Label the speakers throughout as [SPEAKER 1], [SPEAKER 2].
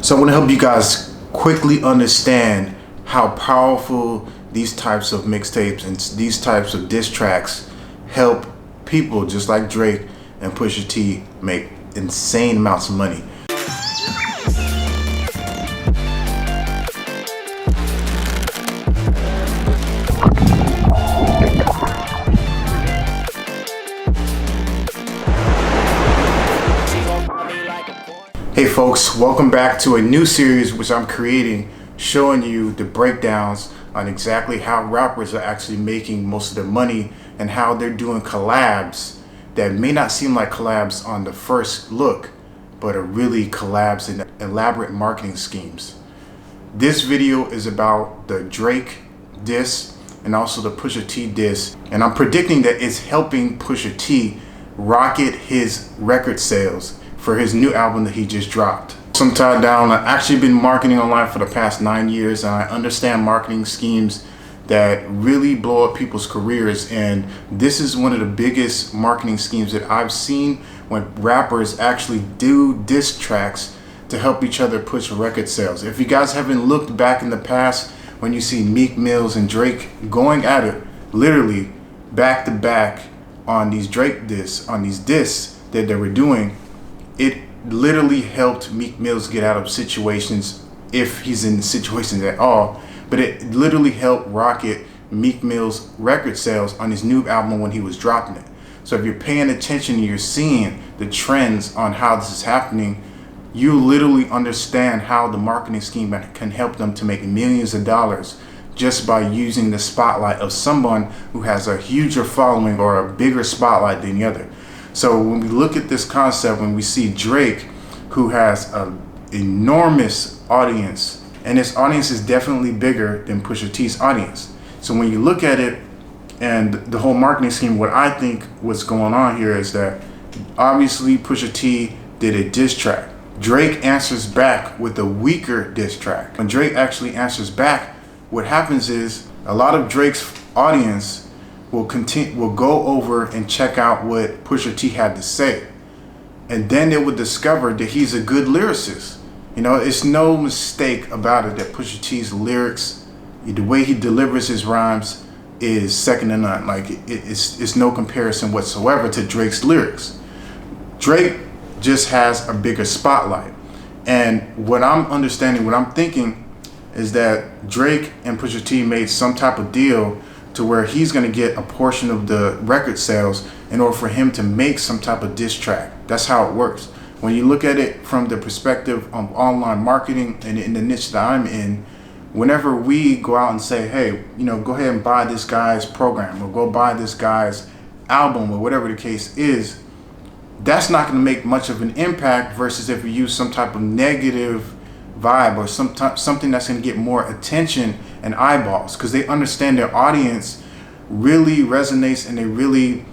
[SPEAKER 1] So I want to help you guys quickly understand how powerful these types of mixtapes and these types of diss tracks help people just like Drake and Pusha T make insane amounts of money. Hey folks, welcome back to a new series which I'm creating, showing you the breakdowns on exactly how rappers are actually making most of their money and how they're doing collabs that may not seem like collabs on the first look, but are really collabs in elaborate marketing schemes. This video is about the Drake diss and also the Pusha T diss, and I'm predicting that it's helping Pusha T rocket his record sales for his new album that he just dropped. I'm tied down. I've actually been marketing online for the past 9 years, and I understand marketing schemes that really blow up people's careers, and this is one of the biggest marketing schemes that I've seen when rappers actually do diss tracks to help each other push record sales. If you guys haven't looked back in the past, when you see Meek Mills and Drake going at it literally back to back on these diss that they were doing, it literally helped Meek Mills get out of situations, if he's in situations at all, but it literally helped rocket Meek Mill's record sales on his new album when he was dropping it. So if you're paying attention and you're seeing the trends on how this is happening, you literally understand how the marketing scheme can help them to make millions of dollars just by using the spotlight of someone who has a huger following or a bigger spotlight than the other. So when we look at this concept, when we see Drake, who has an enormous audience, and his audience is definitely bigger than Pusha T's audience. So when you look at it and the whole marketing scheme, what I think what's going on here is that obviously Pusha T did a diss track. Drake answers back with a weaker diss track. When Drake actually answers back, what happens is a lot of Drake's audience will go over and check out what Pusha T had to say, and then they would discover that he's a good lyricist. You know, it's no mistake about it that Pusha T's lyrics, the way he delivers his rhymes, is second to none. Like it's no comparison whatsoever to Drake's lyrics. Drake just has a bigger spotlight, and what I'm understanding, what I'm thinking, is that Drake and Pusha T made some type of deal to where he's going to get a portion of the record sales in order for him to make some type of diss track. That's how it works. When you look at it from the perspective of online marketing and in the niche that I'm in, whenever we go out and say, hey, you know, go ahead and buy this guy's program or go buy this guy's album or whatever the case is, that's not going to make much of an impact versus if you use some type of negative vibe or something that's going to get more attention and eyeballs, because they understand their audience really resonates and they really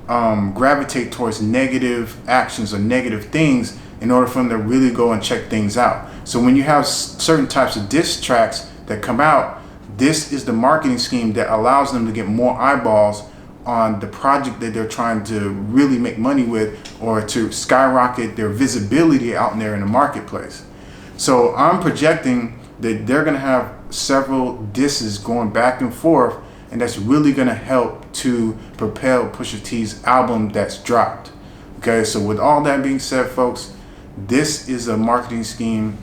[SPEAKER 1] gravitate towards negative actions or negative things in order for them to really go and check things out. So when you have certain types of diss tracks that come out, this is the marketing scheme that allows them to get more eyeballs on the project that they're trying to really make money with, or to skyrocket their visibility out there in the marketplace. So I'm projecting that they're going to have several disses going back and forth, and that's really going to help to propel Pusha T's album that's dropped. Okay, so with all that being said, folks, this is a marketing scheme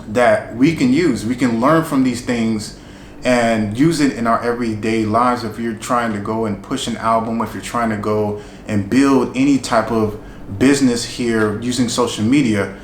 [SPEAKER 1] that we can use. We can learn from these things and use it in our everyday lives. If you're trying to go and push an album, if you're trying to go and build any type of business here using social media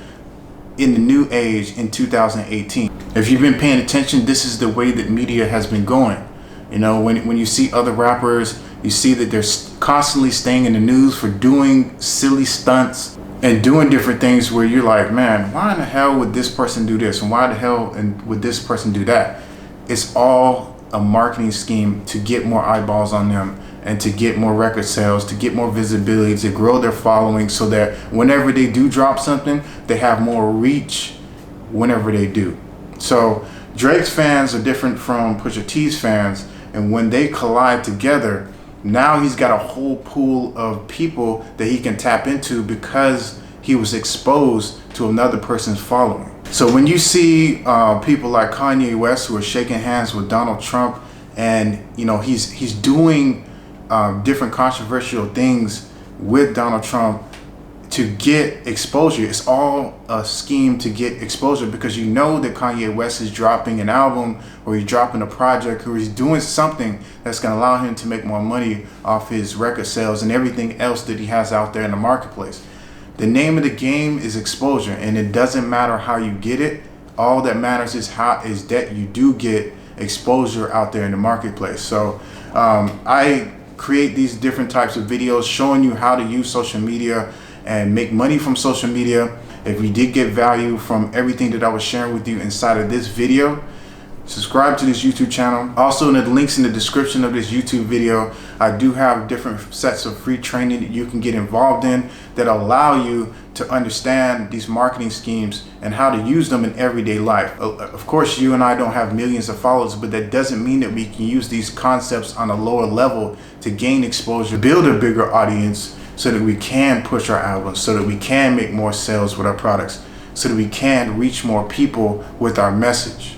[SPEAKER 1] in the new age in 2018. If you've been paying attention, this is the way that media has been going. You know, when you see other rappers, you see that they're constantly staying in the news for doing silly stunts and doing different things where you're like, man, why in the hell would this person do this? And why the hell would this person do that? It's all a marketing scheme to get more eyeballs on them and to get more record sales, to get more visibility, to grow their following, so that whenever they do drop something, they have more reach whenever they do. So Drake's fans are different from Pusha T's fans, and when they collide together, now he's got a whole pool of people that he can tap into because he was exposed to another person's following. So when you see people like Kanye West who are shaking hands with Donald Trump, and he's doing different controversial things with Donald Trump to get exposure. It's all a scheme to get exposure, because you know that Kanye West is dropping an album, or he's dropping a project, or he's doing something that's going to allow him to make more money off his record sales and everything else that he has out there in the marketplace. The name of the game is exposure, and it doesn't matter how you get it. All that matters is that you do get exposure out there in the marketplace. So I create these different types of videos showing you how to use social media and make money from social media. If you did get value from everything that I was sharing with you inside of this video, subscribe to this YouTube channel. Also, in the links in the description of this YouTube video, I do have different sets of free training that you can get involved in that allow you to understand these marketing schemes and how to use them in everyday life. Of course, you and I don't have millions of followers, but that doesn't mean that we can use these concepts on a lower level to gain exposure, build a bigger audience, so that we can push our albums, so that we can make more sales with our products, so that we can reach more people with our message.